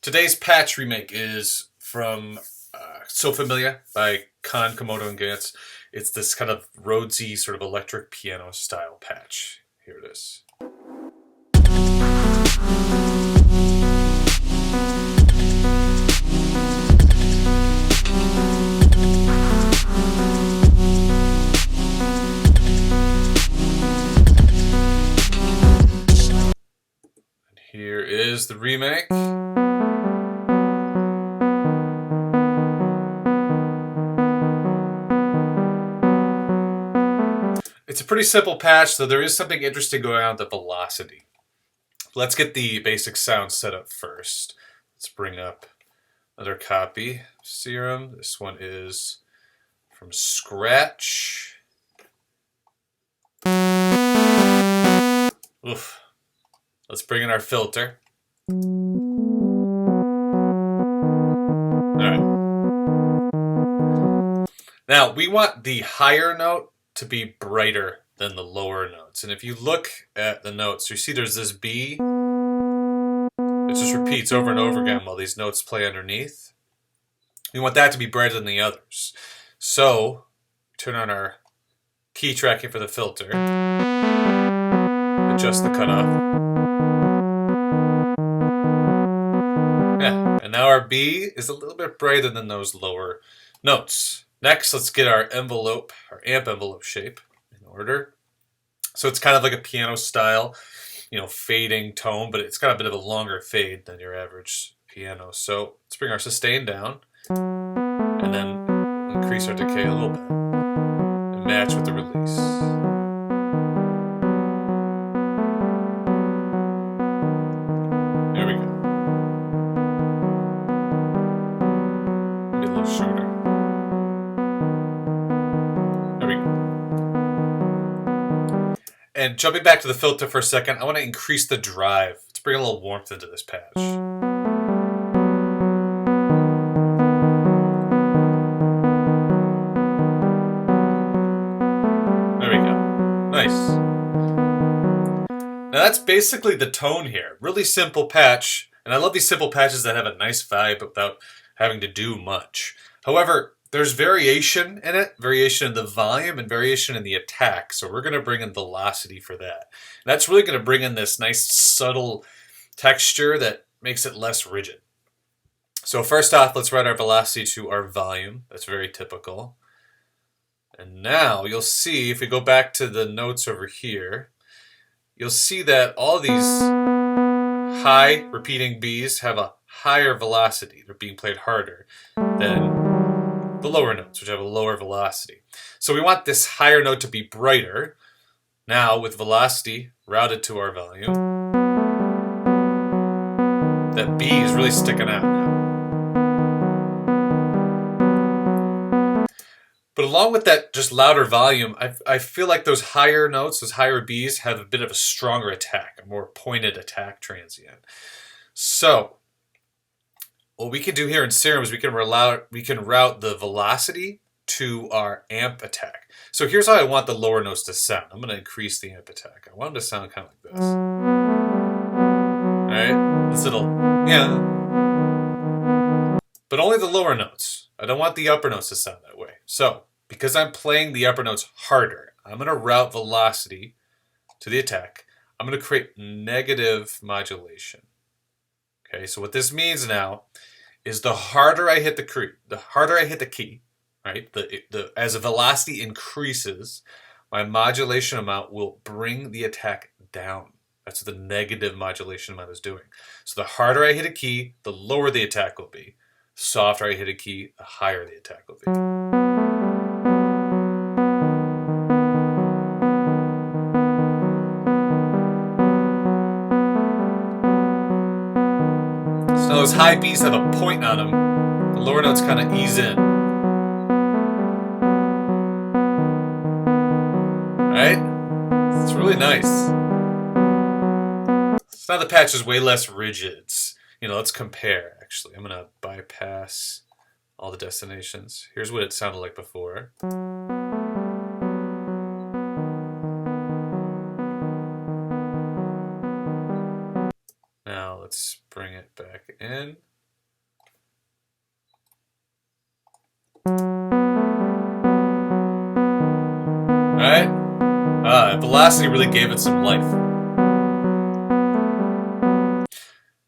Today's patch remake is from Familia by Kahn, Commodo and Gantz. It's this kind of Rhodesy sort of electric piano style patch. Here it is. And here is the remake. It's a pretty simple patch, though there is something interesting going on with the velocity. Let's get the basic sound set up first. Let's bring up another copy of Serum. This one is from scratch. Oof. Let's bring in our filter. Alright. Now, we want the higher note to be brighter than the lower notes. And if you look at the notes, you see there's this B. It just repeats over and over again while these notes play underneath. We want that to be brighter than the others. So, turn on our key tracking for the filter. Adjust the cutoff. Yeah, and now our B is a little bit brighter than those lower notes. Next, let's get our envelope, our amp envelope shape in order. So it's kind of like a piano style, fading tone, but it's got a bit of a longer fade than your average piano. So let's bring our sustain down and then increase our decay a little bit and match with the release. There we go. Maybe a little shorter. And jumping back to the filter for a second, I want to increase the drive. Let's bring a little warmth into this patch. There we go. Nice. Now that's basically the tone here. Really simple patch. And I love these simple patches that have a nice vibe without having to do much. However, there's variation in it, variation in the volume and variation in the attack. So we're going to bring in velocity for that. And that's really going to bring in this nice subtle texture that makes it less rigid. So first off, let's write our velocity to our volume. That's very typical. And now you'll see, if we go back to the notes over here, you'll see that all these high repeating Bs have a higher velocity. They're being played harder than the lower notes, which have a lower velocity. So we want this higher note to be brighter. Now, with velocity routed to our volume, that B is really sticking out now. But along with that just louder volume, I feel like those higher notes, those higher Bs, have a bit of a stronger attack, a more pointed attack transient. So what we can do here in Serums, we can route the velocity to our amp attack. So here's how I want the lower notes to sound. I'm going to increase the amp attack. I want them to sound kind of like this. All right, this little, but only the lower notes. I don't want the upper notes to sound that way. So because I'm playing the upper notes harder, I'm going to route velocity to the attack. I'm going to create negative modulation. Okay, so what this means now is the harder I hit the key, right? As the velocity increases, my modulation amount will bring the attack down. That's what the negative modulation amount is doing. So the harder I hit a key, the lower the attack will be. The softer I hit a key, the higher the attack will be. So those high Bs have a point on them. The lower notes kind of ease in. Right? It's really nice. So now the patch is way less rigid. Let's compare, actually. I'm going to bypass all the destinations. Here's what it sounded like before. Now let's bring it back in. Alright? Velocity really gave it some life.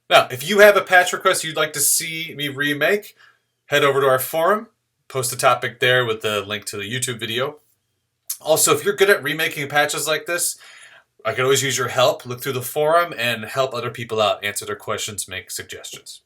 Now, if you have a patch request you'd like to see me remake, head over to our forum, post a topic there with the link to the YouTube video. Also, if you're good at remaking patches like this, I can always use your help. Look through the forum and help other people out, answer their questions, make suggestions.